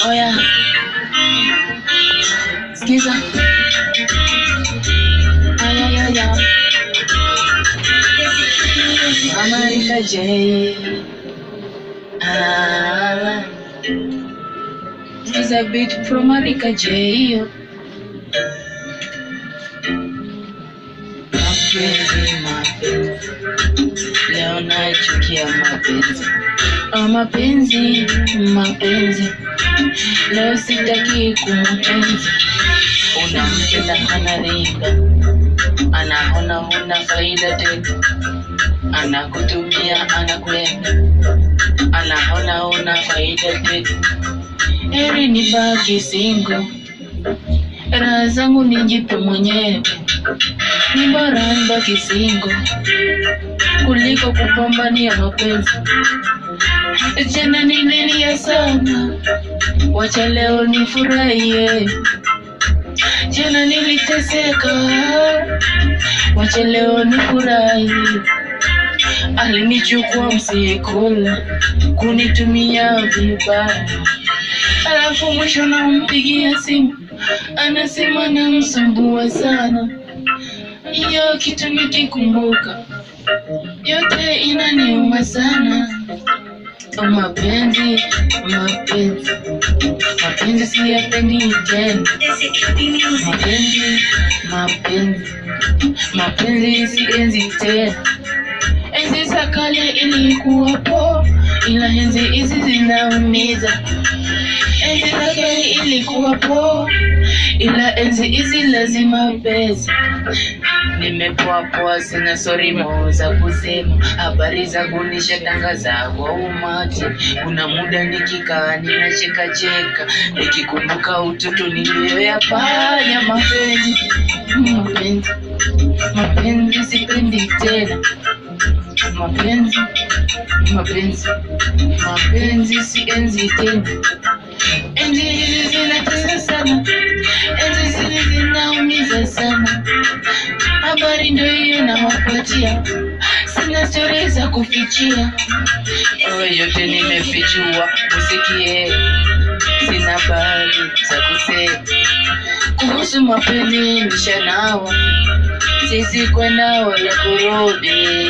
Oh yeah, skiza. Ay. America J. Is a beat from America J. Mapenzi, leo nachukia mapenzi, leo sitaki kumuenzi. Unampenda anaringa, anaona huna faida tena, anakutumia anakwenda, anaona huna faida tena. Heri nibaki single, raha zangu nijipe mwenyewe. Ni bora nibaki single kuliko kupambania mapenzi. Jana nililia sana, wacha leo nifurahie. Jana niliteseka, wacha leo nifurahie. Alinichukua msikula, kunitumia vibaya, alafu mwisho nampigia simu, anasema namsumbua sana. Hiyo kitu nikikumbuka, yote inaniuma sana. Mapenzi siyapendi tena. Mapenzi sienzi tena. Enzi za kale ilikuwa poa, ila enzi hizi zinaumiza. Enzi za kale ilikuwa poa, ila enzi hizi lazima pesa. Nimepoa, sina story za kusema. Habari zangu nishatangaza kwa umati. Kuna muda nikikaa ninacheka, nikikumbuka utoto niliyoyafanya. Mapenzi sipendi tena. Mapenzi sienzi tena. Enzi hizi zinatesa sana, enzi hizi zinaumiza sana. Habari ndio hiyo nawapatia, sina story za kufichia. Yote nimefichua, usikie. Sina habari za kusema kuhusu mapenzi, nishanawa, sisi kwenda wala kurudi.